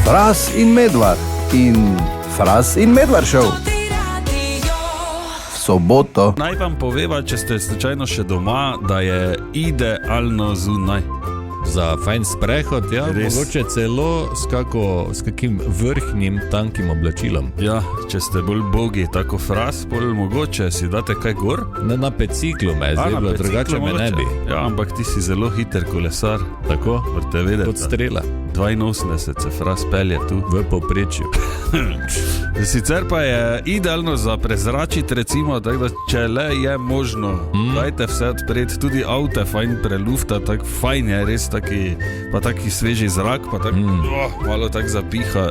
Fras in Medvard in Fras in Medvard show. V soboto. Naj vam poveva, če ste slučajno še doma, da je idealno zunaj. Za fajn sprehod, ja, res. Mogoče celo s kakim vrhnjim tankim oblačilom. Ja, če ste bolj bogi, tako Fras, bolj mogoče si date kaj gor. Na biciklu me je zdaj, drugače me ne bi. Ja, ampak ti si zelo hiter kolesar. Tako, morate vedeti. Kot strela. 82 se Fras pelje tu. V povprečju. Sicer pa je idealno za prezračiti, recimo, tako da če le je možno, dajte vse odpreti, tudi avte fajn prelufta, tako fajn je res taki sveži zrak, pa malo tako zapiha.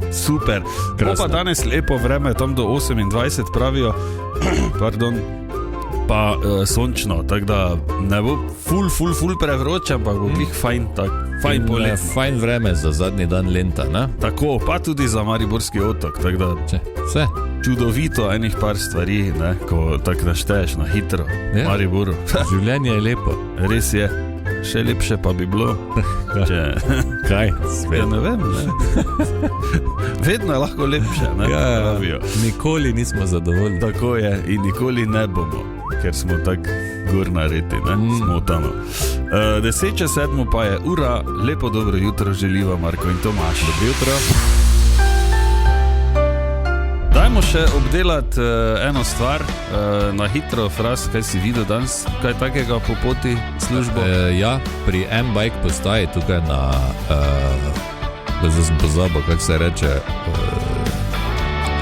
Super. Pa danes lepo vreme, tam do 28 pravijo, pardon, pa sončno, tako da ne bo ful prevroče, ampak bo glih fajn, tako. Fajn vreme za zadnji dan lenta, ne? Tako, pa tudi za Mariborski otok, tako da vse. Čudovito enih par stvari, ne? Ko tako našteješ na hitro, ja. Mariboru. Življenje je lepo. Res je, še lepše pa bi bilo. Kaj? Svet. Ja, ne vem, ne? Vedno je lahko lepše, ne? Ja, nikoli nismo zadovoljni. Tako je in nikoli ne bomo, ker smo tako gor nareti, ne? Smotano. 10:07 pa je ura, lepo dobro jutro želiva Marko in Tomaž. Dobro jutro. Dajmo še obdelati eno stvar, na hitro, Fras, kaj si videl danes, kaj takega po poti službo? Ja, pri M-Bike postaji tukaj na, zdaj sem pozabil, kako se reče,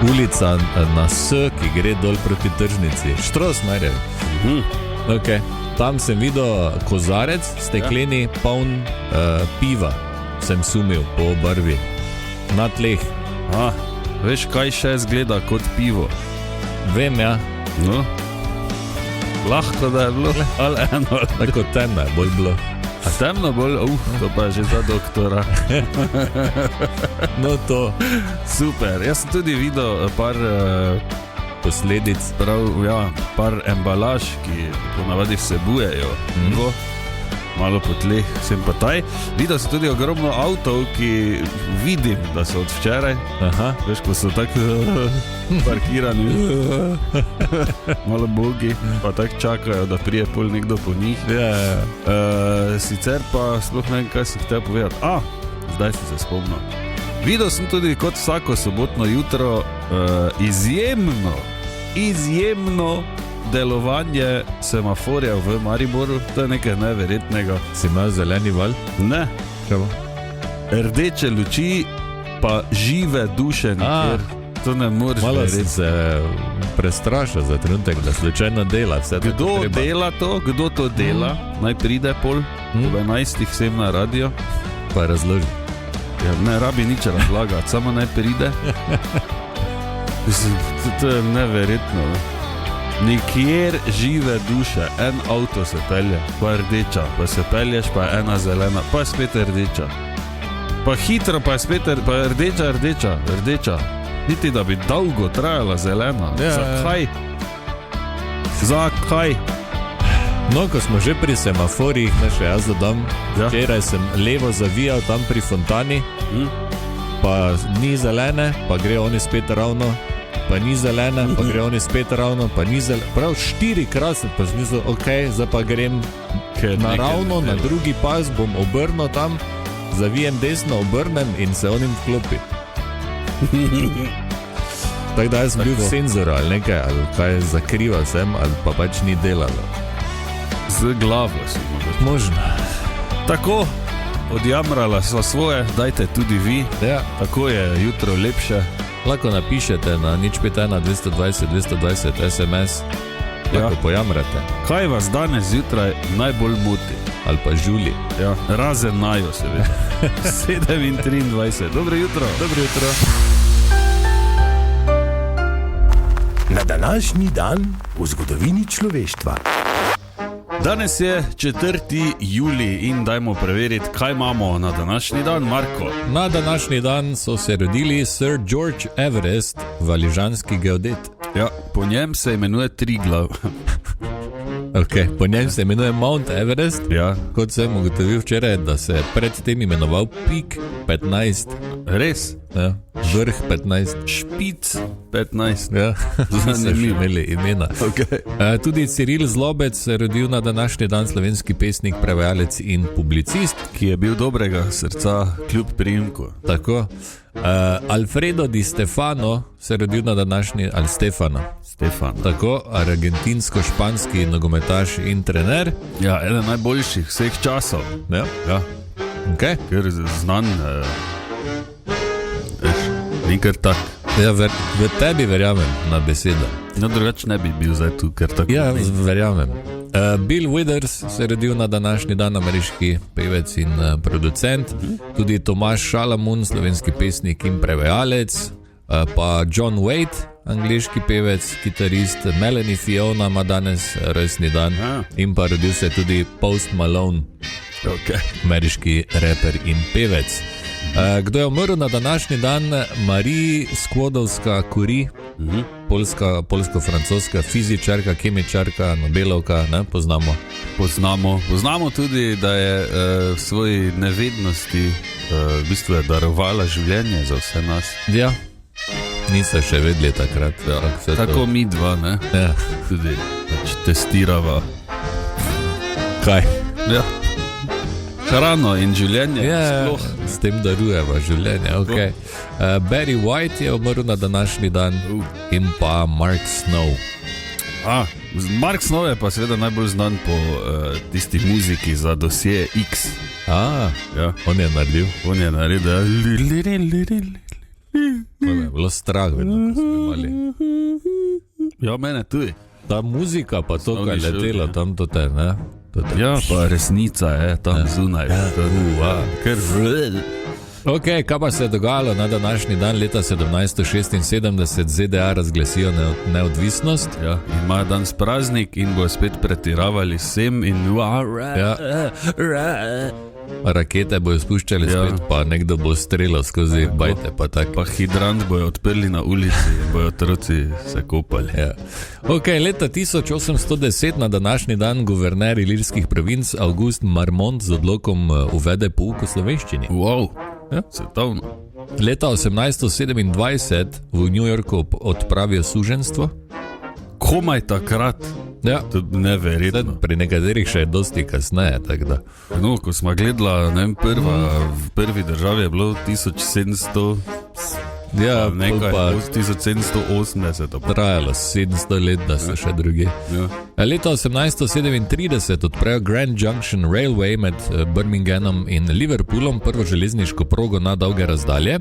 ulica na S, ki gre dol proti tržnici, Štrosmajerjev. Okay. Tam sem videl kozarec, stekleni, poln piva, sem sumil po barvi, na tleh. Veš, kaj še zgleda kot pivo? Vem, ja. No, lahko da je bilo, ali eno. Tako temno je bolj bilo. A temno bolj? To pa je že za doktora. No to. Super, jaz sem tudi videl par posledic, par embalaž, ki ponavadi vsebujejo malo po tleh, sem pa taj. Videl sem tudi ogromno avtov, ki vidim, da so od včeraj. Veš, ko so tako parkirani, malo bogi, pa tako čakajo, da prije pol nekdo po njih. Sicer pa sploh ne vem, kaj sem hotel povedati. Zdaj sem se spomnil. Videl sem tudi kot vsako sobotno jutro izjemno delovanje semaforjev v Mariboru. To je nekaj neverjetnega. Si imel zeleni val? Ne. Čemo? Rdeče luči, pa žive duše nikjer. To ne moreš verjeti. Malo si se prestrašil za trenutek, da slučajno dela vse to. Kdo to dela? Naj pride pol, ob 11 sem na radio. Pa razloži. Ja, ne rabi nič razlagati, samo naj pride. To je neverjetno. Nikjer žive duše, en avto se pelje, pa rdeča, pa se pelješ, pa je ena zelena, pa je spet rdeča. Pa hitro, pa je spet rdeča. Niti da bi dolgo trajala zelena. Zakaj? No, ko smo že pri semaforjih, še jaz dodam, včeraj sem levo zavijal tam pri fontani, pa ni zelene, pa gre oni spet ravno, pa ni zelene, pa gre oni spet ravno, pa ni zelene. Prav 4-krat sem pa zmislil, zdaj pa grem naravno, na drugi pas bom obrnil tam, zavijem desno, obrnem in se onim vklopi. Tako da jaz sem bil v senzoru ali nekaj, ali kaj zakrival sem, ali pa pač ni delalo. Z glavo si možno. Tako, odjamrala sva svoje, dajte tudi vi. Tako je jutro lepše. Lahko napišete na 051 220 220 SMS, lahko pojamrate. Kaj vas danes zjutraj najbolj moti? Ali pa žuli. Razen najo, seveda. 7:23. Dobro jutro. Dobro jutro. Na današnji dan v zgodovini človeštva. Danes je 4. julij in dajmo preveriti, kaj imamo na današnji dan, Marko. Na današnji dan so se rodili Sir George Everest, valižanski geodet. Ja, po njem se imenuje Triglav. Okay, po njem se imenuje Mount Everest, Ja, kot sem ugotovil včeraj, da se je pred tem imenoval Peak 15, res. ja, vrh 15. Špic 15. Ja, niso še Zanimivo. imeli imena. Okay. Tudi Ciril Zlobec se je rodil na današnji dan, slovenski pesnik, prevajalec in publicist. Ki je bil dobrega srca kljub priimku. Tako. Alfredo Di Stefano se je rodil na današnji, ali Stefano, Stefan. tako, argentinsko-španski nogometaš in trener. Ja, eden najboljših vseh časov. Ja. Ja, Okay. ker znan, ni kar tak. Ja, v tebi verjamem na besedo. No, drugače ne bi bil zdaj tu, ker tako. Ja, verjamem. Bill Withers se je rodil na današnji dan, ameriški pevec in producent. Tudi Tomaž Šalamun, slovenski pesnik in prevajalec. Pa John Waite, angleški pevec, kitarist. Melanie Fiona ima danes rojstni dan. Ja. In pa rodil se je tudi Post Malone, Okay. ameriški reper in pevec. Kdo je umrl na današnji dan? Marie Skłodowska-Curie, polsko-francoska fizičarka, kemičarka, Nobelovka, ne poznamo. Poznamo tudi, da je v svoji nevednosti v bistvu je darovala življenje za vse nas. Ja, niso še vedeli takrat. Ja, vse tako to. mi dva, ne? Ja. Tudi pač testirava. Kaj? Ja. Hrano in življenje. Ja, sploh. s tem darujeva življenje. Okay. Barry White je umrl na današnji dan in pa Mark Snow. Mark Snow je pa seveda najbolj znan po tisti muziki za dosje X. Ja. On je naredil. On je naredil. Me je bilo strah, vedno, ko smo imeli. Ja, mene tudi. Ta muzika pa to, Osnovni kaj je šoli, letelo ja. tam, to te, ne? To te. Ja, pa resnica je tam zunaj. Ker Ok, kaj pa se je dogajalo na današnji dan leta 1776, ZDA razglasijo neodvisnost. ja, imajo danes praznik in bo spet pretiravali sem in Ja. Rakete bojo spuščali Ja. spet, pa nekdo bo streljal skozi bajte, pa tako. pa hidrant bojo odprli na ulici in bojo otroci se kopali. Ja. Ok, leta 1810 na današnji dan guverner ilirskih provinc August Marmont z odlokom uvede pouk v slovenščini. Wow, Ja. svetovno. Leta 1827 v New Yorku odpravijo suženjstvo. Komaj takrat, Ja. to je neverjetno. Pri nekaterih še je dosti kasneje, tako da. No, ko smo gledali, ne vem, v prvi državi je bilo 1700, Ja, nekaj, pa 1780. trajalo 700 let, da so še drugi. Ja. Leta 1837 odprejo Grand Junction Railway med Birminghamom in Liverpoolom, prvo železniško progo na dolge razdalje.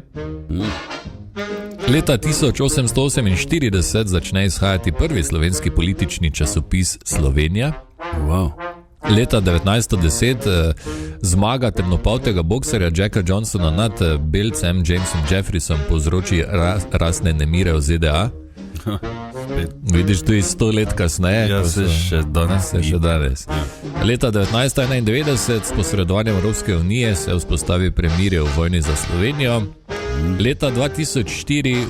Leta 1848 začne izhajati prvi slovenski politični časopis Slovenija. Wow. Leta 1910 zmaga temnopoltega bokserja Jacka Johnsona nad belcem Jamesom Jeffreysom povzroči rasne nemire v ZDA. Vidiš, tu je 100 let kasneje. Ja, ko se so- še danes Se še danes. Leta 1991 s posredovanjem Evropske unije se vzpostavi premirje v vojni za Slovenijo. Leta 2004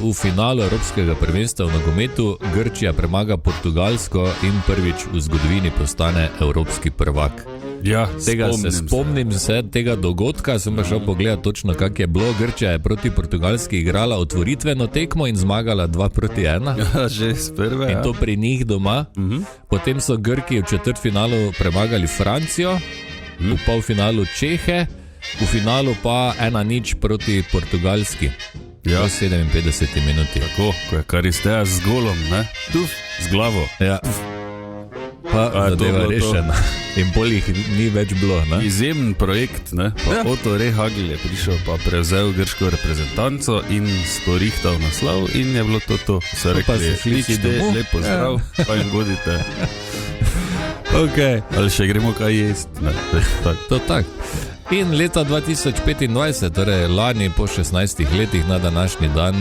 v finalu Evropskega prvenstva v nogometu Grčija premaga Portugalsko in prvič v zgodovini postane evropski prvak. Ja, Tega se spomnim se tega dogodka, sem pa šel pogledat točno, kak je bilo. Grčija je proti Portugalski igrala otvoritveno tekmo in zmagala 2-1. Ja, že iz prve. In to pri njih doma. Potem so Grki v četrtfinalu premagali Francijo, v polfinalu Čehe, v finalu pa 1-0 proti Portugalski. Ja. V 57 minuti. Tako, ko je Karisteja z golom, ne? Tuf, z glavo. Ja. Pa A, to zadeva bilo to. rešena. In pol jih ni več bilo. Ne? Izjemen projekt, ne? Pa Otto Rehagel je prišel, pa prevzel grško reprezentanco in sporihtal naslov in je bilo to. So pa rekli, so šli vsi "Ničte, domov." lepo zdrav, pa jim godite. Okay. Ali še gremo kaj jest? Ne, tak. To tak. In leta 2025, torej lani po 16 letih na današnji dan,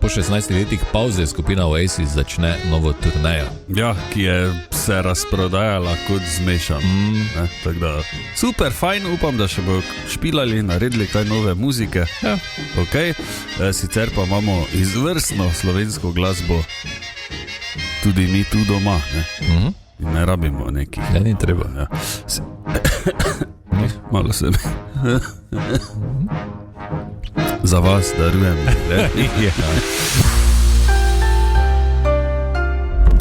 po 16 letih pauze skupina Oasis začne novo turnejo. Ja, ki je se razprodajala kot zmešan. Ne, tako da, super, fajn, upam, da še bojo špilali, naredili kaj nove muzike. Ja. Okay. Sicer pa imamo izvrstno slovensko glasbo, tudi mi tu doma. Ne? Ne rabimo nekih. Ja, ni treba. Ja. Malo sem. Za vas darujem. Ja.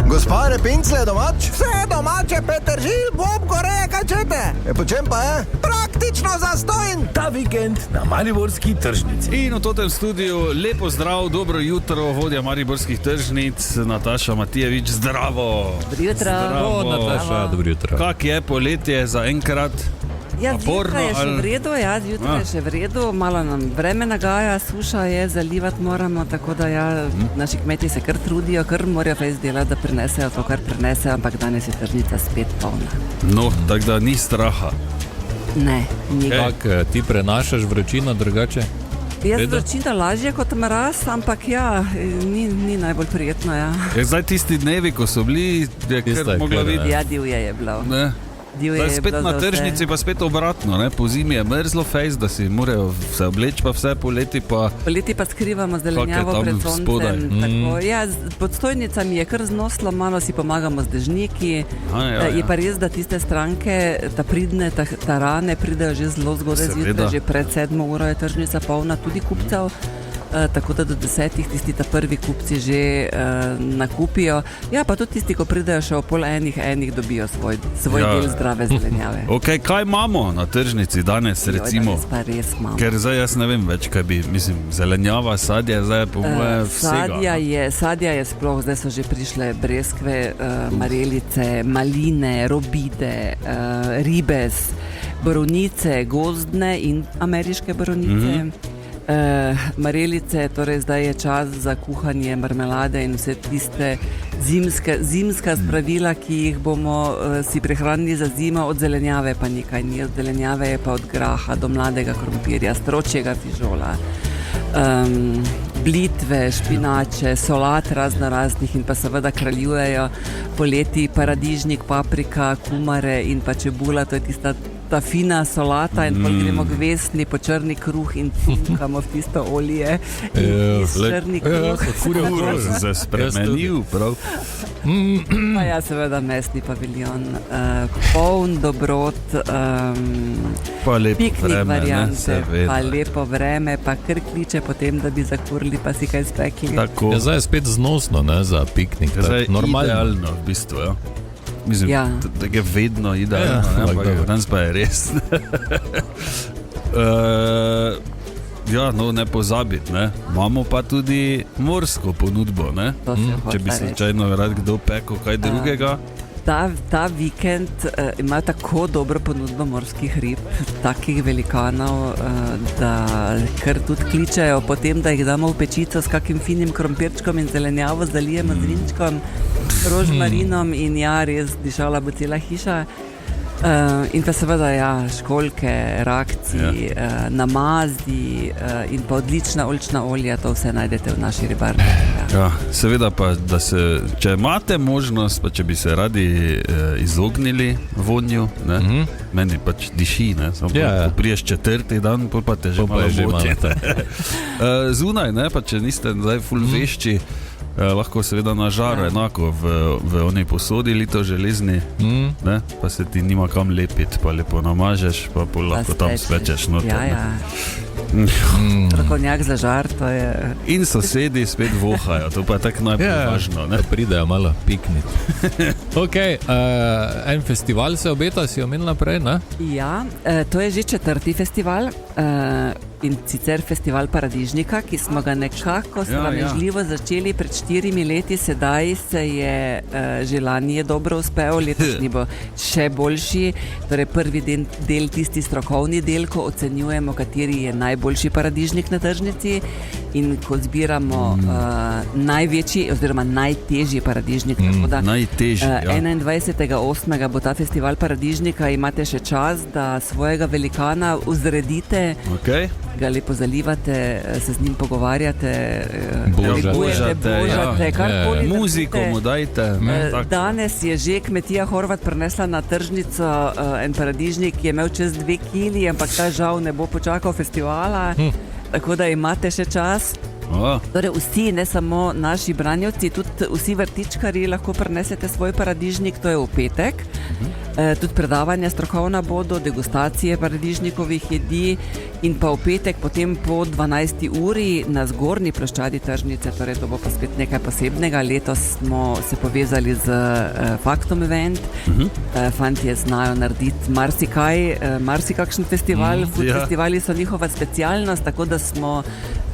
Gospa Repincle je domač? Vse domače, Peter Žil, Bob Goreje, kaj čete? Po čem pa je? Praktično zastojn. Ta vikend na mariborski tržnici. In v totem studiu lepo zdrav, dobro jutro, vodja mariborskih tržnic, Nataša Matijevič, zdravo. Dobro jutro. Nataša, dobro jutro. Kak je poletje za enkrat? Ja, Naporno, zjutraj je še ali- v redu, zjutraj je še v redu, malo nam vreme nagaja, suša je, zalivati moramo, tako da naši kmeti se kar trudijo, kar morajo fejs delati, da prinesejo to, kar prinesejo, ampak danes je tržnica spet polna. No, tako da ni straha. Ne, ni ga. Kak ti prenašaš vročino drugače? Jaz redu? vročina lažje kot mraz, ampak ni najbolj prijetno, Zdaj tisti dnevi, ko so bili, je Tista kar je mogla kar, ne. videti. Ja, divje je bilo. Ne? Divje Zdaj je spet bilo na za vse. tržnici, pa spet obratno, ne? Po zimi je mrzlo fejs, da si morajo se obleči, pa vse poleti pa... Poleti pa skrivamo zelenjavo tam pred soncem. spodaj? Tako, pod stojnicami je kar znoslo, malo si pomagamo z dežniki. Je pa res, da tiste stranke, ta pridne, ta rane pridejo že zelo zgodaj Seveda. zjutraj, že pred 7 uro je tržnica polna, tudi kupcev. Tako da do 10 tisti ta prvi kupci že nakupijo. Ja, pa tudi tisti, ko pridejo še o pol enih dobijo svoj del zdrave zelenjave. Ok, kaj imamo na tržnici danes, recimo? Danes pa res imamo. Ker zdaj jaz ne vem več, kaj bi, mislim, zelenjava, sadje, zdaj po moje vsega. Sadja je sploh, zdaj so že prišle breskve, marelice, maline, robide, ribez, borovnice, gozdne in ameriške borovnice. Marelice, torej zdaj je čas za kuhanje marmelade in vse tiste zimska spravila, ki jih bomo si prehranili za zimo. Od zelenjave pa nekaj ni, od zelenjave je pa od graha do mladega krompirja, stročjega fižola, blitve, špinače, solat raznih in pa seveda kraljujejo poleti paradižnik, paprika, kumare in pa čebula, to je tista ta fina solata in potem gremo k vesni po črni kruh in tunkamo v tisto olje in črni kruh. Uro sem se spremenil, prav. Pa ja, seveda mesni paviljon, poln dobrot, Pa lepo piknik vreme, ne, variante, seveda. pa lepo vreme, pa kar kliče potem, da bi zakurili pa si kaj spekli. Tako. Ja, zdaj je spet znosno, ne, za piknik. Zdaj je Normalno. idealno, v bistvu, ja. Mislim, Ja. da je vedno idealno, Ja, ne, ampak ampak dobro. danes pa je res. Ja, no, ne pozabiti, ne. Imamo pa tudi morsko ponudbo, ne. To se Če bi hoče reči. slučajno rad kdo pekel kaj drugega. Ta vikend ima tako dobro ponudbo morskih rib, takih velikanov, da kar tudi kličejo potem, da jih damo v pečico s kakim finim krompirčkom in zelenjavo, zalijemo z vinčkom, rožmarinom in res dišala bo cela hiša. In pa seveda školjke, rakci, namazi in pa odlična oljčna olja, to vse najdete v naši ribarni. Ja, seveda pa, da se, če imate možnost, pa če bi se radi izognili vonju, ne, meni pač diši, ne, samo ko priješ 4. dan, pol pa te že malo moči. Zunaj, ne, pa če niste zdaj ful vešči, lahko seveda na žaru, enako v onej posodi lito železni, ne, pa se ti nima kam lepiti, pa lepo namažeš, pa pol lahko tam spečeš noter. Strokovnjak za žar, to je... In sosedi spet vohajo, to pa je tako najbolj važno. Da pridejo malo pikniti. Ok, en festival se obeta, si omenil naprej, ne? Ja, to je že 4. festival in sicer festival Paradižnika, ki smo ga nekako sramežljivo začeli pred 4 leti, sedaj se je že lani je dobro uspel, letošnji bo še boljši. Torej prvi del, tisti strokovni del, ko ocenjujemo, kateri je najboljši paradižnik na tržnici in ko zbiramo največji oziroma najtežji paradižnik. Najtežji, 21.8. bo ta festival Paradižnika, imate še čas, da svojega velikana vzredite, ga lepo zalivate, se z njim pogovarjate, božate, karkoli. Muziko mu dajte. Danes je že kmetija Horvat prinesla na tržnico en paradižnik, ki je imel čez 2 kili, ampak ta žal ne bo počakal festivala, tako da imate še čas. Torej vsi, ne samo naši branjevci, tudi vsi vrtičkarji lahko prinesete svoj paradižnik, to je v petek. Tudi predavanja strokovna bodo, degustacije paradižnikovih jedi in pa v petek potem po 12. uri na zgornji ploščadi tržnice, torej to bo pa spet nekaj posebnega. Letos smo se povezali z Faktom Event. Fantje znajo narediti marsikakšen festival. Festivali so njihova specialnost, tako da smo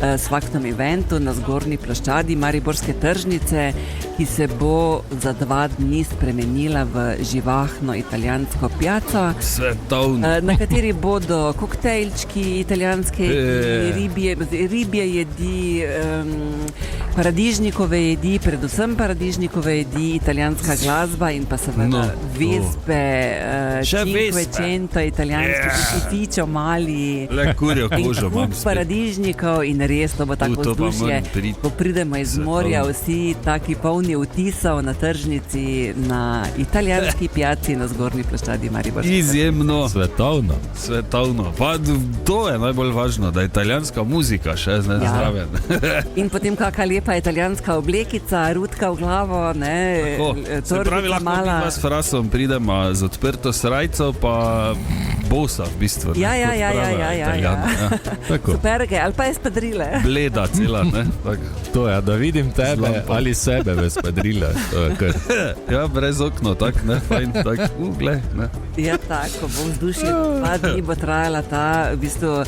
s Faktom Eventu na zgornji ploščadi mariborske tržnice, ki se bo za 2 dni spremenila v živahno italijansko pijaco, na kateri bodo koktejlčki, italijanske jedi, ribje jedi, paradižnikove jedi, predvsem paradižnikove jedi, italijanska glasba in pa seveda vespe, cinquecento, italijanski fičo mali, paradižnikov in res to bo tako vzdušje, ko pridemo iz morja, vsi taki polni vtisov na tržnici, na italijanski pijaci na zgornji ploščadi mariborske. Izjemno. Svetovno. Pa to je najbolj važno, da je italijanska muzika še zraven. In potem kakšna lepa italijanska oblekica, rutka v glavo, ne, se pravi, lahko mi s Frasom pridemo z odprto srajco, pa bosa v bistvu. Ja. Superge, ali pa espadrile. Bleda cela, ne? To je, da vidim tebe ali sebe v espadrile. Ja, brez okno, tak, ne, fajn, tak, glej, ne. Ja, tako, bo vzdušje 2 dni bo trajala ta, v bistvu,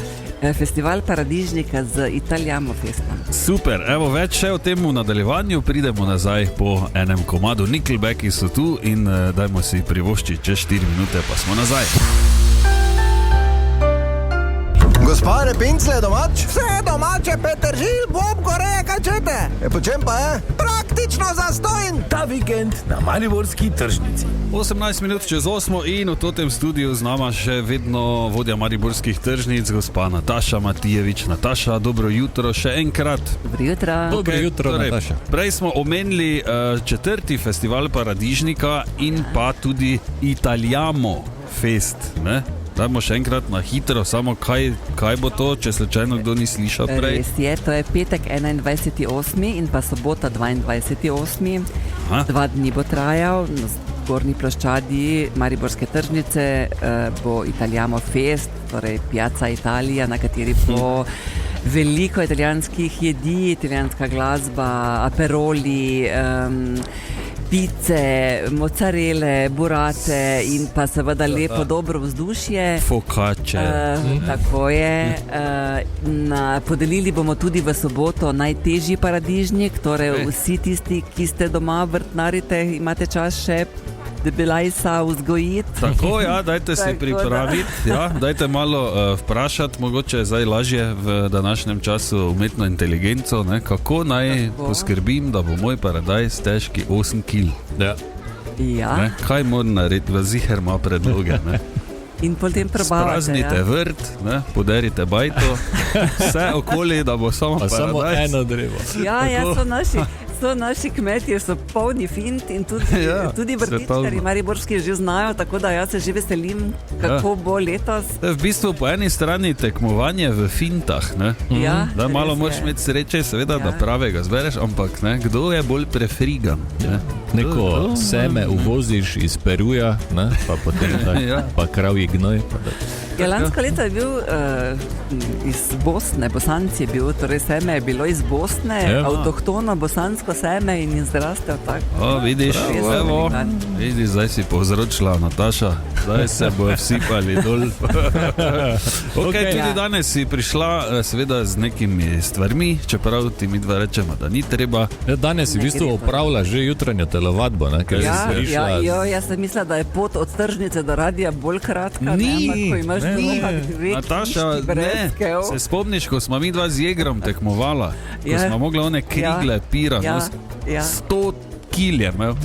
festival paradižnika z Italijamo Festom. Super, evo, več še o tem v nadaljevanju, pridemo nazaj po enem komadu. Nickelbacki so tu in dajmo si privoščiti čez 4 minute, pa smo nazaj. Gospa Repincle domač? Vse domače, Petržil, bob, goreje, kaj čete? Po čem pa je? Praktično zastojn. Ta vikend na mariborski tržnici. 18 minut čez 8 in v tem studiu z nama še vedno vodja mariborskih tržnic, gospa Nataša Matijevič. Nataša, dobro jutro še enkrat. Dobro jutro. Dobro jutro, torej, Nataša. Prej smo omenili 4. festival paradižnika in pa tudi Italijamo Fest, ne? Dajmo še enkrat na hitro, samo kaj bo to, če slučajno kdo ni slišal prej? Res je, to je petek 21.8. in pa sobota 22.8. 2 dni bo trajal, na zgornji ploščadi mariborske tržnice bo Italijamo Fest, torej Piazza Italija, na kateri bo veliko italijanskih jedi, italijanska glasba, aperoli, pice, mozzarele, burate in pa seveda lepo dobro vzdušje. Focacce. Tako je. Podelili bomo tudi v soboto najtežji paradižnik, torej vsi tisti, ki ste doma, vrtnarite, imate čas še debelajsa vzgojiti. Tako, ja, dajte si pripraviti, ja, dajte malo vprašati, mogoče je zdaj lažje v današnjem času umetno inteligenco, ne, kako naj poskrbim, da bo moj paradajz težki 8 kg. Ja. Ne, kaj moram narediti, v ziher ima predloge, ne. In potem probavate, spraznite vrt, ne, poderite bajto, vse okoli, da bo samo paradajz. Samo eno drevo. Ja, so naši kmetje, so polni fint in tudi vrtičkarji mariborski že znajo, tako da jaz se že veselim, kako bo letos. To je v bistvu po eni strani tekmovanje v fintah, ne? Da malo moraš imeti sreče, seveda, da pravega zbereš, ampak ne, kdo je bolj prefrigan, ne? Neko seme uvoziš iz Peruja, ne? Pa potem pa kravji gnoj. Lansko leto je bil iz Bosne, Bosanci je bil, torej seme je bilo iz Bosne, avtohtono bosansko seme in izrastel tako. Vidiš, vidiš, zdaj si povzročila, Nataša, zdaj se bo vsipali dol. Tudi danes si prišla seveda z nekimi stvarmi, čeprav ti mi dva rečemo, da ni treba. Danes si v bistvu opravila že jutranjo telovadbo, ne? Jaz sem mislila, da je pot od tržnice do radia bolj kratka. Nataša, ne, se spomniš, ko smo mi dva z Jegrom tekmovala, ko smo mogli one krigle pira, 100 kil je imel.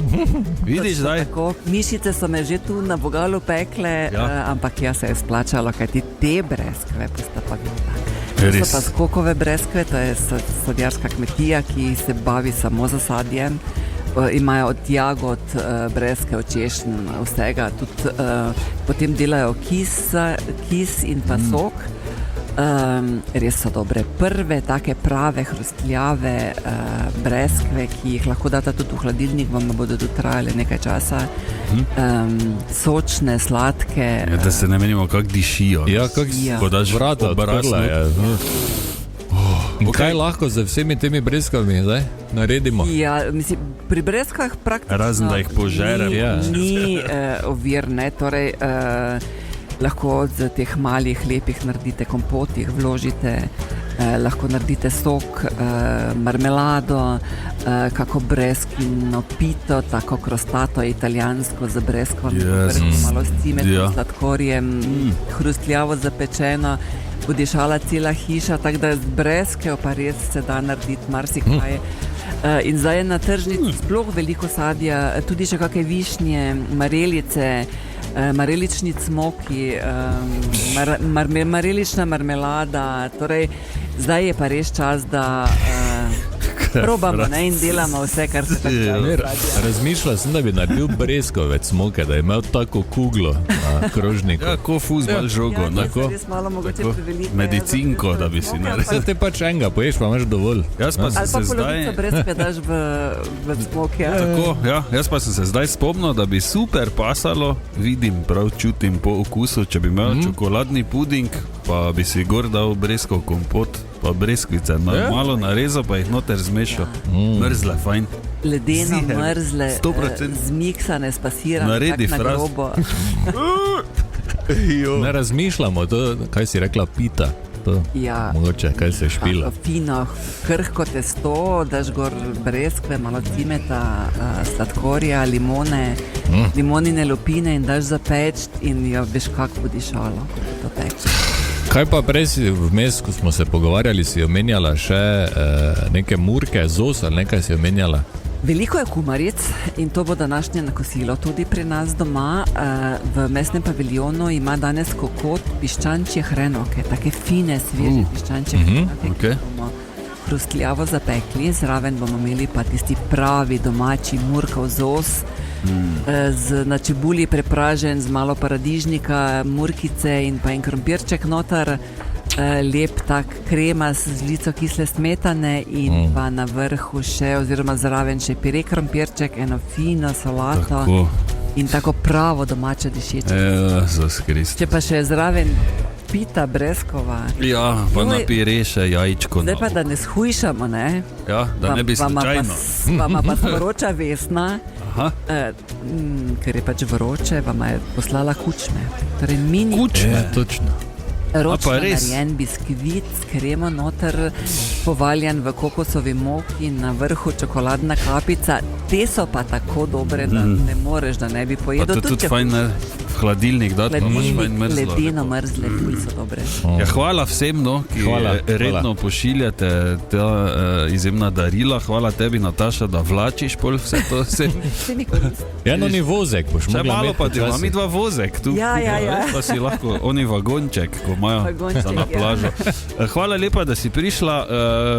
Vidiš zdaj? Mišice so me že tu na Bogalu pekle, ampak se je splačalo, kaj ti te breskve posta pa videla. To so pa skokove breskve, to je sadjarska kmetija, ki se bavi samo za sadjem. Imajo od jagod, breskev, češenj, vsega, tudi potem delajo kis in pa sok. Res so dobre. Prve take prave hrustljave breskve, ki jih lahko date tudi v hladilnik, vam bodo tudi trajale nekaj časa. Sočne, sladke. Ja, da se ne menimo, kako dišijo. Ja, kako Ja. Ko daš vrata obraz odprla not. je. In kaj lahko z vsemi temi breskvami zdaj naredimo? Ja, mislim, pri breskvah praktično Razen, da jih požeremo. ni, Ja. ni ovir, ne, torej lahko z teh malih lepih naredite kompot, jih vložite, lahko naredite sok, marmelado, kako breskvino pito, tako krostato italijansko z breskvami, Yes. malo s cimetom, Ja. sladkorjem, hrustljavo zapečeno. Bo dišala cela hiša, tako da z breskve pa res se da narediti marsikaj. In zdaj je na tržnici sploh veliko sadja, tudi še kakšne višnje, marelice, marelični cmoki, marelična marmelada. Torej, zdaj je pa res čas, da probamo, ne, in delamo vse, kar se tako Ne, da. razmišljal sem, da bi naredil breskovec smoke, da je imel tako kuglo na krožniku. Ja, ko fuzbal žogo. Ja, tako. res malo mogoče tako. prevelike. Medicinko, da bi si Smoke, naredil. Vse te pač enega poješ, pa imaš dovolj. Jaz pa Ali sem pa se polovico zdaj... breskve daš v smok, ja. Tako, ja, jaz pa sem se zdaj spomnil, da bi super pasalo, vidim, prav čutim po okusu, če bi imel čokoladni puding, pa bi si gor dal breskov kompot, pa breskvice, malo narezal, pa jih noter zmešal. Mrzle, fajn. Ledeno, Ziher, mrzle, 100%. zmiksane, spasirane, Naredi tako na fraz. grobo. Ne razmišljamo, to, kaj si rekla, pita. To, Ja. mogoče, kaj se špila. Tako fino, krhko testo, daš gor breskve, malo cimeta, sladkorja, limone, limonine lupine in daš zapeč in jo veš, kako bo dišalo, ko bo to teklo. Kaj pa prej si vmes, ko smo se pogovarjali, si omenjala še neke murke, zos ali nekaj si omenjala? Veliko je kumaric in to bo današnje nakosilo tudi pri nas doma. V mestnem paviljonu ima danes kokot piščančje hrenovke, take fine, sveže piščančje hrenovke, okej. ki bomo hrustljavo zapekli, zraven bomo imeli pa tisti pravi domači murkov zos, na čebuli prepražen z malo paradižnika, murkice in pa en krompirček noter. Lep tak krema z žlico kisle smetane in pa na vrhu še, oziroma zraven še pire krompirček, eno fino solato Tako. in tako pravo domače dišeče. Jezus Krist. Če pa še zraven pita breskova, Ja, pa Joj. napire še jajčko. zdaj pa da ne shujšamo, ne? Ja, da ne bi slučajno. Vama pa sporoča Vesna, Aha. ker je pač vroče, vama je poslala kučme. Torej mini Kučme. Točno. ročno A pa res? narejen biskvit s kremo noter, povaljan v kokosovi moki, na vrhu čokoladna kapica. Te so pa tako dobre, da ne moreš, da ne bi Pa pojedel. to tudi fajn ne, v hladilnik dati, pa imaš fajn mrzlo. ledeno mrzle, tudi so dobre. Ja, hvala vsem, no, ki Hvala, redno pošiljate ta izjemna darila. Hvala tebi, Nataša, da vlačiš pol vse to. Ja, no, ni vozek, boš Še mogla malo imeti pa ti počasi. imamo mi dva vozek tu. Ja. Pa si lahko oni vagonček, ko imajo Vagonček, za na ja. plažo. Hvala lepa, da si prišla,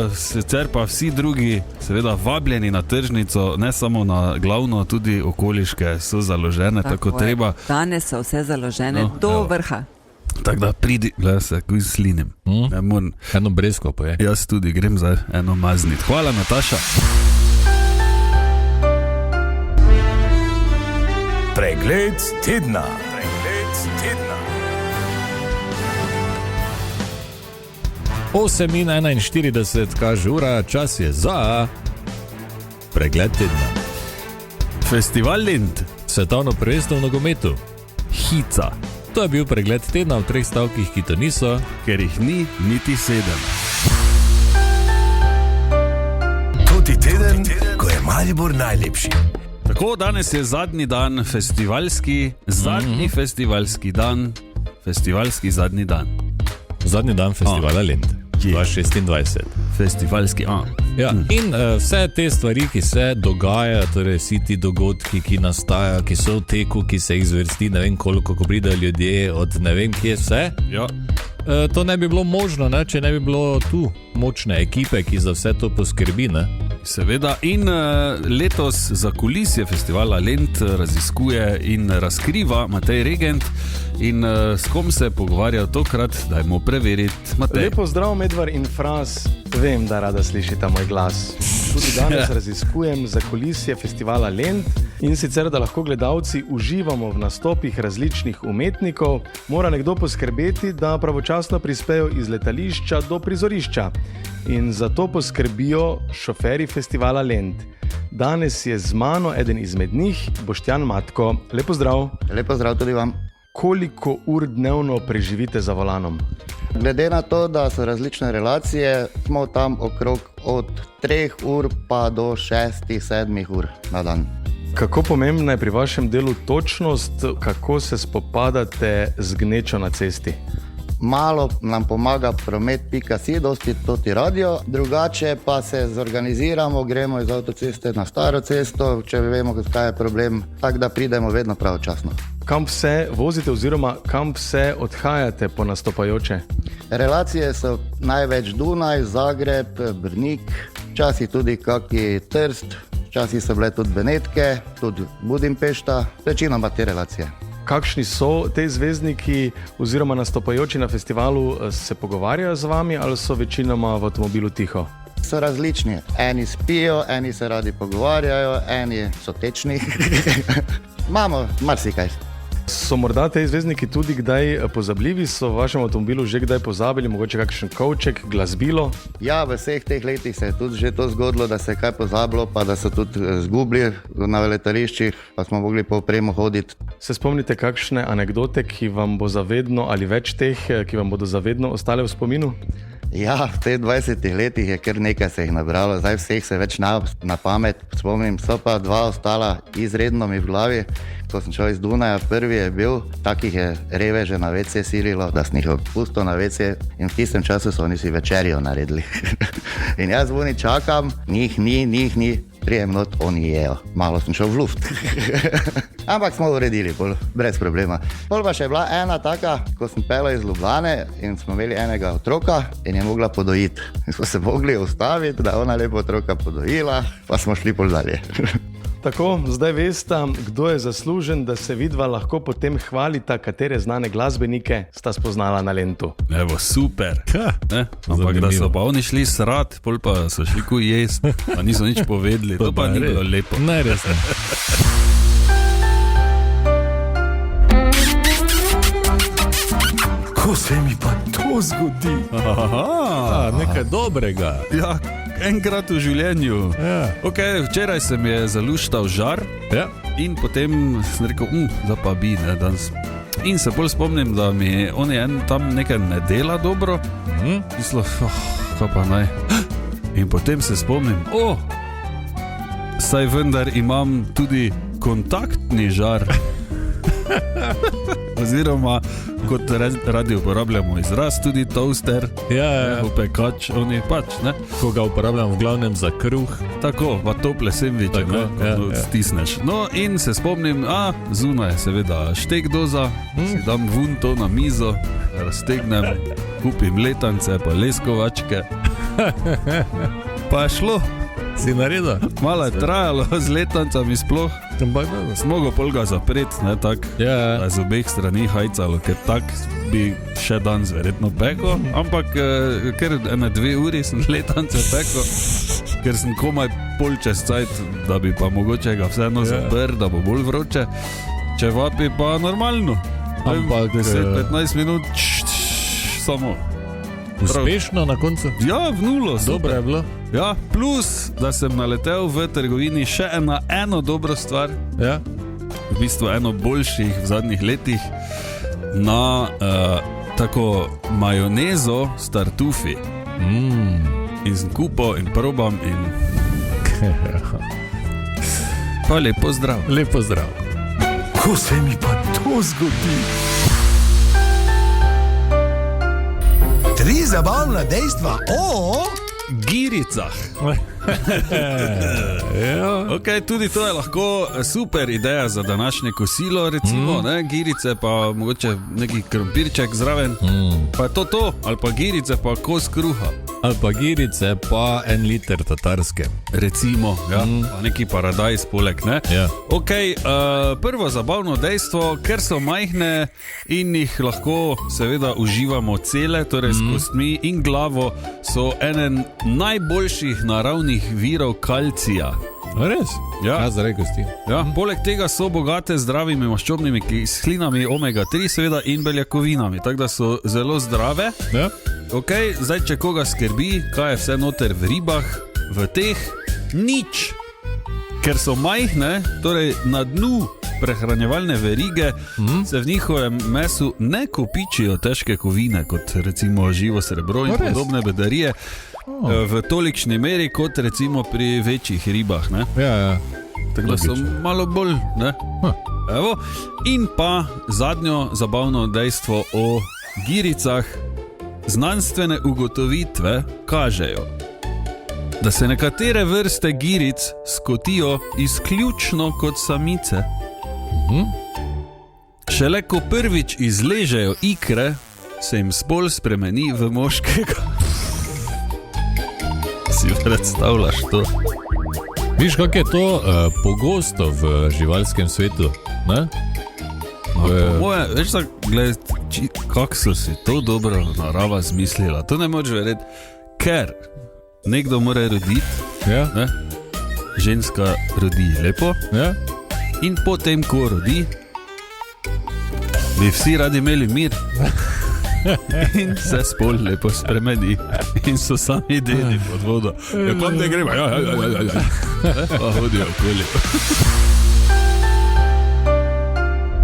sicer pa vsi drugi seveda vabljeni na tržnico, ne samo na glavno, tudi okoliške so založene, tako je. treba. Danes so vse založene No, do evo. vrha. Tako da pridi, le se kuj slinim. Ne morem. Eno brezko pa je. Jaz tudi grem za eno maznit. Hvala, Nataša. Pregled tedna. Pregled tedna. 8:41 kaže ura, čas je za pregled tedna. Festival Lind. Svetovno prvenstvo v nogometu. Hica, To je bil pregled tedna v 3 stavkih, ki to niso. ker jih ni niti 7. Toti teden, ko je Maribor najlepši. Tako, danes je zadnji dan, zadnji festivalski dan, festivalski zadnji dan. Zadnji dan festivala Lind. Kje? 2026. Festivalski, Ja, in vse te stvari, ki se dogajajo, torej vsi ti dogodki, ki nastajajo, ki so v teku, ki se jih zvrsti, ne vem koliko, ko pridejo ljudje od ne vem kje vse. Ja. To ne bi bilo možno, ne, če ne bi bilo tu močne ekipe, ki za vse to poskrbi. Ne. Seveda, in letos za kulisje festivala Lent raziskuje in razkriva Matej Regent. In s kom se pogovarja tokrat, dajmo preveriti. Matej. Lepo zdrav, Medvar in Fras. Vem, da rada slišite moj glas. Tudi danes raziskujem za kulisje festivala Lent in sicer, da lahko gledalci uživamo v nastopih različnih umetnikov, mora nekdo poskrbeti, da pravočasno prispejo iz letališča do prizorišča. In za to poskrbijo šoferji festivala Lent. Danes je z mano eden izmed njih, Boštjan Matko. Lepo zdrav. Lepo zdrav tudi vam. Koliko ur dnevno preživite za volanom? Glede na to, da so različne relacije, smo tam okrog od 3 ur pa do 6-7 ur na dan. Kako pomembna je pri vašem delu točnost, kako se spopadate z gnečo na cesti? Malo nam pomaga promet.si, dosti toti radio, drugače pa se zorganiziramo, gremo iz avtoceste na staro cesto, če vemo, kaj je problem, tako da pridemo vedno pravočasno. Kam vse vozite oziroma kam vse odhajate po nastopajoče? Relacije so največ Dunaj, Zagreb, Brnik, včasih tudi kaki Trst, včasih so bile tudi Benetke, tudi Budimpešta, večinoma te relacije. Kakšni so te zvezdniki oziroma nastopajoči na festivalu, se pogovarjajo z vami ali so večinoma v avtomobilu tiho? So različni, eni spijo, eni se radi pogovarjajo, eni so tečni. Imamo marsikaj. So morda te zvezdniki tudi kdaj pozabljivi, so v vašem avtomobilu že kdaj pozabili, mogoče kakšen kovček, glasbilo? Ja, v vseh teh letih se je tudi že to zgodilo, da se je kaj pozabilo, pa da so tudi zgubili na letališčih, pa smo mogli po opremo hoditi. Se spomnite kakšne anekdote, ki vam bo zavedno ali več teh, ki vam bodo zavedno ostale v spominu? Ja, v teh 20 letih je kar nekaj se jih nabralo, zdaj vseh se več na pamet spomnim, so pa dva ostala izredno mi v glavi. Ko sem šel iz Dunaja, prvi je bil, takih je reveže na WC sililo, da sem jih odpustil na WC in v tistem času so oni si večerjo naredili. In jaz zvoni čakam, njih ni, prijem not, oni jejo. Malo sem šel v luft. Ampak smo uredili, brez problema. Pol pa še bila ena taka, ko sem pelal iz Ljubljane in smo imeli enega otroka in je mogla podojiti. In smo se mogli ustaviti, da ona lepo otroka podojila, pa smo šli pol dalje. Tako, zdaj veste, kdo je zaslužen, da se vidva lahko potem hvalita, katere znane glasbenike sta spoznala na Lentu. Evo, super. Ampak da so pa oni šli srat, pol pa so šli kuj jest, pa niso nič povedali, to pa ni bilo lepo. Najresno. Ko se mi pa to zgodi? Nekaj dobrega. Ja, enkrat v življenju. Ja. Okay, včeraj se mi je zaluštal žar, Ja. in potem sem rekel, da pa bi, ne, danes. In se bolj spomnim, da mi on je tam nekaj ne dela dobro. Mislil, kaj pa naj. In potem se spomnim, saj vendar imam tudi kontaktni žar. Oziroma, kot radi uporabljamo izraz, tudi toaster, pekač, oni pač, ne? Ko ga uporabljam v glavnem za kruh. Tako, pa tople sendviče, stisneš. No, in se spomnim, zunaj seveda štek doza, si dam vun to na mizo, raztegnem, kupim letance, pa leskovačke. Pa je šlo. Si naredil? Malo je trajalo z letancami sploh. Smogo pol ga zapreti, ne, tak, da je z obeh strani hajcalo, ker tak bi še danes verjetno peko, ampak ker 1-2 uri sem letance peko, ker sem komaj pol čez cajt, da bi pa mogoče ga vseeno zaprl, da bo bolj vroče, če vapi pa normalno. Ampak 10-15 minut, samo. Uspešno na koncu? Ja, v nulo. Dobro je bilo. Ja, plus, da sem naletel v trgovini še na eno dobro stvar. Ja. V bistvu eno boljših v zadnjih letih. Na tako majonezo s tartufi. In sem kupil in probam in... Pa lepo zdrav. Lepo zdrav. Ko se mi pa to zgodi? 3 zabavna dejstva o giricah. Okay, tudi to je lahko super ideja za današnje kosilo, recimo, ne? Girice pa mogoče neki krompirček zraven, pa je to, ali pa girice pa kos kruha. ali pa girice, pa 1 liter tatarske. Recimo, ja, pa neki paradajz poleg, ne? Ja. Ok, prvo zabavno dejstvo, ker so majhne in jih lahko seveda uživamo cele, torej s kostmi in glavo, so enen najboljših naravnih virov kalcija. Res? Ja. Ja, zdaj kosti. Ja, poleg tega so bogate z zdravimi maščobnimi kislinami omega-3 seveda in beljakovinami, tako da so zelo zdrave. Ja. Ok, zdaj če koga skrbi, kaj je vse noter v ribah, v teh nič, ker so majhne, torej na dnu prehranjevalne verige, se v njihovem mesu ne kopičijo težke kovine, kot recimo živo srebro in podobne bedarije, v tolikšni meri, kot recimo pri večjih ribah, ne? Ja. Tako da so malo bolj, ne? Evo. In pa zadnjo zabavno dejstvo o giricah. Znanstvene ugotovitve kažejo, da se nekatere vrste giric skotijo izključno kot samice. Šele ko prvič izležejo ikre, se jim spol spremeni v moškega. Si predstavljaš to? Viš, kako je to pogosto v živalskem svetu, ne? Moje, veš tak, gled, kako so si to dobro narava zmislila. To ne moreš verjeti, ker nekdo mora roditi, Ja. ne? Ženska rodi lepo, Ja. in potem, ko rodi, bi vsi radi imeli mir. In se spol lepo spremeni. In so sami dedi pod vodo. Ja, kam te gremo? Ja. Pa hodijo okoli.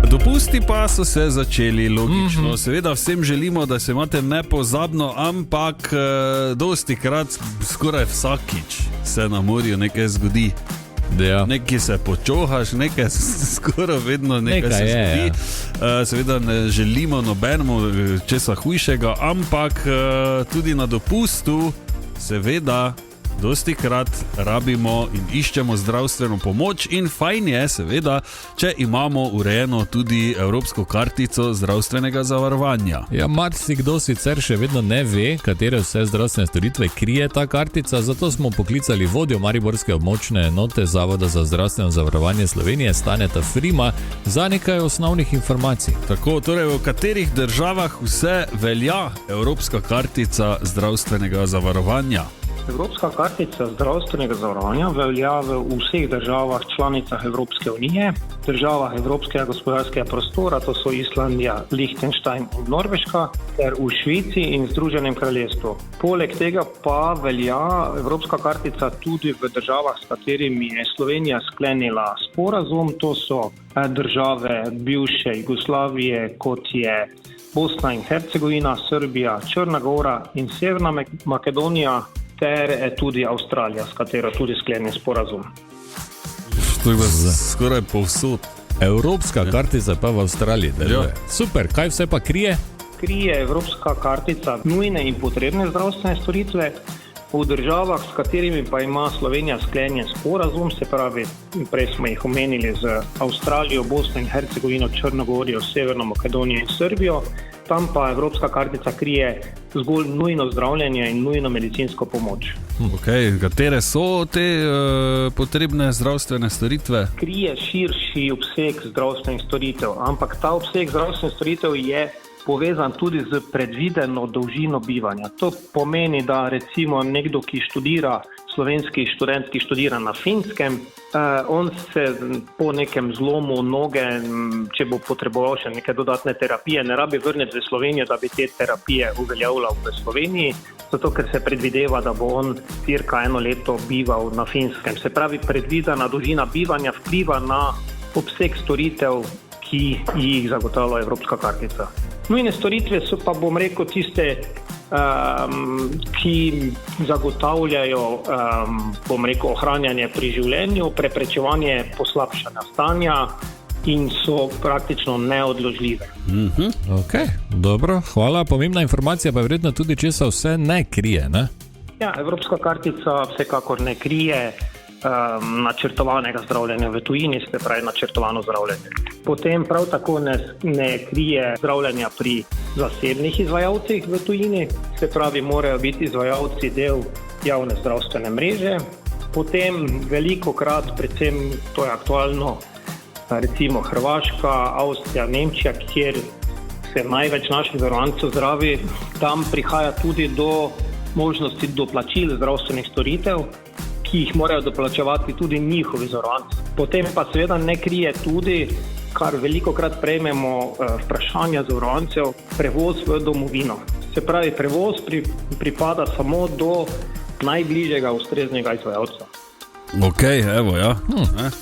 Dopusti pa so se začeli, logično. Seveda vsem želimo, da se imate nepozabno, ampak dosti krat, skoraj vsakič se na morju nekaj zgodi. Ja. Nekaj se počohaš, nekaj skoraj vedno nekaj se je, zgodi. Seveda ne želimo nobenemu česa hujšega, ampak tudi na dopustu seveda dosti krat rabimo in iščemo zdravstveno pomoč in fajn je seveda, če imamo urejeno tudi evropsko kartico zdravstvenega zavarovanja. Ja, marsikdo sicer še vedno ne ve, katere vse zdravstvene storitve krije ta kartica, zato smo poklicali vodjo mariborske območne enote Zavoda za zdravstveno zavarovanje Slovenije, Staneta Frima, za nekaj osnovnih informacij. Tako, torej v katerih državah vse velja evropska kartica zdravstvenega zavarovanja? Evropska kartica zdravstvenega zavarovanja velja v vseh državah članicah Evropske unije, državah Evropskega gospodarskega prostora, to so Islandija, Liechtenstein in Norveška, ter v Švici in Združenem kraljestvu. Poleg tega pa velja Evropska kartica tudi v državah, s katerimi je Slovenija sklenila sporazum, to so države bivše Jugoslavije, kot je Bosna in Hercegovina, Srbija, Črna Gora in Severna Makedonija, ter tudi Avstralija, s katero tudi sklenjen sporazum. To je skoraj povsod. Evropska kartica pa v Avstraliji deluje. Ja. Super, kaj vse pa krije? Krije Evropska kartica nujne in potrebne zdravstvene storitve. V državah, s katerimi pa ima Slovenija sklenjen sporazum, se pravi, prej smo jih omenili z Avstralijo, Bosno in Hercegovino, Črno Gorijo, Severno Makedonijo in Srbijo, tam pa Evropska kartica krije zgolj nujno zdravljenje in nujno medicinsko pomoč. Okay, katere so te potrebne zdravstvene storitve? Krije širši obseg zdravstvenih storitev, ampak ta obseg zdravstvenih storitev je povezan tudi z predvideno dolžino bivanja. To pomeni, da recimo nekdo, ki študira, slovenski študent, ki študira na Finskem, on se po nekem zlomu noge, če bo potreboval še neke dodatne terapije, ne rabi vrniti v Slovenijo, da bi te terapije uveljavljal v Sloveniji, zato ker se predvideva, da bo on cirka 1 leto bival na Finskem. Se pravi, predvidena dolžina bivanja vpliva na obseg storitev, ki jih zagotavlja Evropska kartica. Nujne storitve so pa, bom rekel, tiste, ki zagotavljajo, bom rekel, ohranjanje pri življenju, preprečevanje poslabšanja stanja in so praktično neodložljive. Ok, dobro, hvala. Pomembna informacija pa je verjetno tudi, česa vse ne krije, ne? Ja, Evropska kartica vsekakor ne krije načrtovanega zdravljenja v tujini, se pravi načrtovano zdravljenje. Potem prav tako ne krije zdravljenja pri zasebnih izvajalcih v tujini, se pravi morajo biti izvajalci del javne zdravstvene mreže. Potem velikokrat, predvsem to je aktualno, recimo Hrvaška, Avstrija, Nemčija, kjer se največ naših zavarovancev zdravi, tam prihaja tudi do možnosti doplačil zdravstvenih storitev, ki jih morajo doplačevati tudi njihovi zavarovanci. Potem pa seveda ne krije tudi, kar velikokrat prejmemo vprašanja zavarovancev, prevoz v domovino. Se pravi, prevoz pripada samo do najbližjega ustreznega izvajalca. Ok, evo, ja.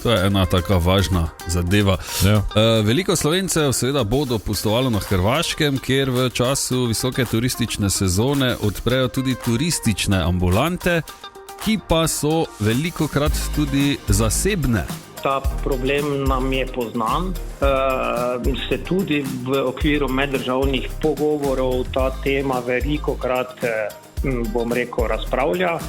To je ena taka važna zadeva. Ja. Veliko Slovencev seveda bo dopustovalo na Hrvaškem, kjer v času visoke turistične sezone odprejo tudi turistične ambulante, ki pa so velikokrat tudi zasebne. Ta problem nam je poznan, se tudi v okviru meddržavnih pogovorov ta tema velikokrat, bom rekel, razpravlja.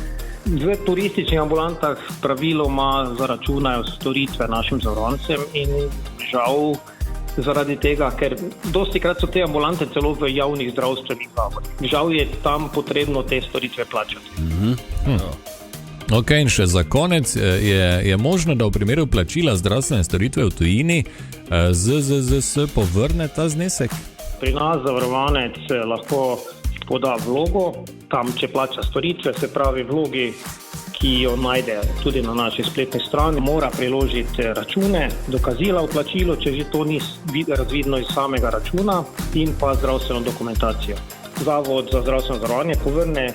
V turističnih ambulantah praviloma zaračunajo storitve našim zavarovancem in žal zaradi tega, ker dostikrat so te ambulante celo v javnih zdravstvenih zavodih. Žal je tam potrebno te storitve plačati. Ok, in še za konec, je možno, da v primeru plačila zdravstvene storitve v tujini ZZZS povrne ta znesek? Pri nas zavarovanec lahko poda vlogo, tam če plača storitve, se pravi vlogi, ki jo najde tudi na naši spletni strani, mora priložiti račune, dokazila o plačilu, če že to ni razvidno iz samega računa, in pa zdravstveno dokumentacijo. Zavod za zdravstveno zavarovanje povrne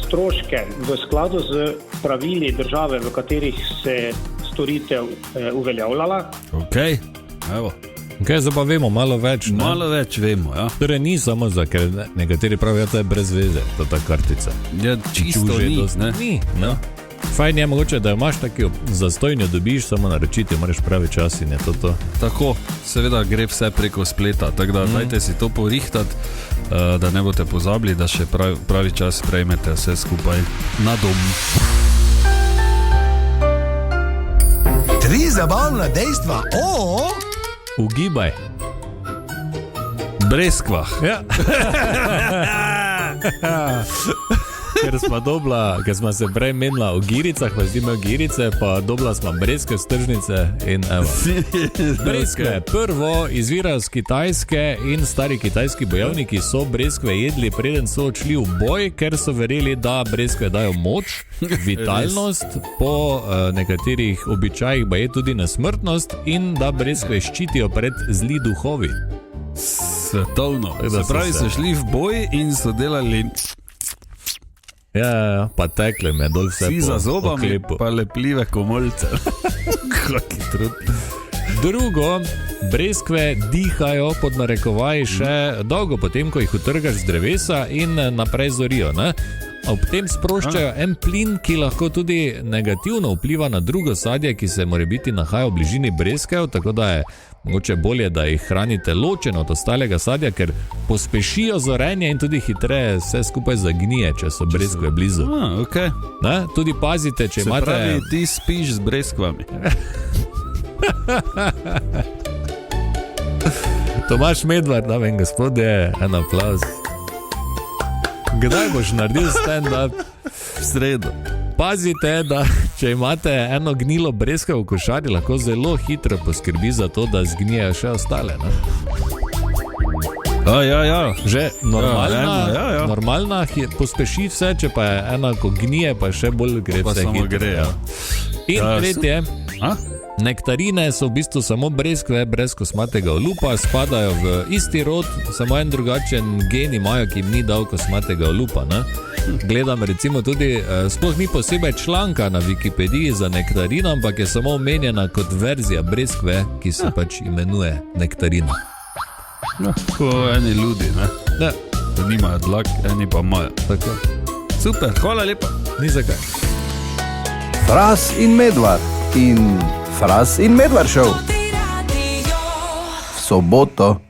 stroške v skladu z pravili države, v katerih se storitev uveljavljala. Ok, evo. Ok, zdaj pa vemo malo več. Ne? Malo več vemo, ja. Torej ni samo za, ker nekateri pravijo, da je brez veze, ta kartica. Ja, čisto ni, ne? Ni, no. Fajn je mogoče, da jo imaš tako zastojnjo, dobiš, samo naročiti, moraš pravi čas in je to. Tako, seveda gre vse preko spleta, tako da dajte si to porihtati, da ne boste pozabili, da še pravi čas prejmete vse skupaj na dom. 3 zabavna dejstva o... Ugibaj. Breskvah. Ja. Ker smo se prej menila o giricah, pa zdaj imel girice, pa dobila smo breskve stržnice in evo. Breskve prvo izvirajo z Kitajske in stari kitajski bojevniki so breskve jedli, preden so odšli v boj, ker so verjeli, da breskve dajo moč, vitalnost, po nekaterih običajih pa je tudi nesmrtnost in da breskve ščitijo pred zli duhovi. Svetovno. Se pravi, so šli v boj in so delali... Ja, pa tekle me dol vse si po za zobami, oklepu. pa lepljive komolce. Drugo, breskve dihajo pod narekovaji še dolgo potem, ko jih utrgaš z drevesa in naprej zorijo, ne? Ob tem sproščajo en plin, ki lahko tudi negativno vpliva na drugo sadje, ki se morebiti nahaja v bližini breskev, tako da je mogoče bolje, da jih hranite ločeno od ostalega sadja, ker pospešijo zorenje in tudi hitreje vse skupaj zagnije, če so breskve blizu. Okay. Ne? Tudi pazite, če imate... Se pravi, ti spiš z breskvami. Tomaž Medvard, dame in gospodje, en aplauz. Kdaj boš naredil stand-up? V sredo. Pazite, da če imate eno gnilo breskve v košari, lahko zelo hitro poskrbi za to, da zgnijejo še ostale. Ne? Ja. Že normalna pospeši vse, če pa je ena, ko gnije, pa še bolj gre pa vse hitro. Gre, ja. In tretje, nektarine so v bistvu samo breskve brez kosmatega olupa, spadajo v isti rod, samo en drugačen gen imajo, ki jim ni dal kosmatega olupa. Ne? Gledam recimo tudi, sploh ni posebej članka na Wikipediji za nektarino, ampak je samo omenjena kot verzija breskve, ki se pač imenuje nektarina. Ko eni ljudi, ne? Ja. To nimajo dlak, eni pa imajo. Tako. Super, hvala lepa. Ni zakaj. Fras in Medvard in Fras in Medvard Show v soboto.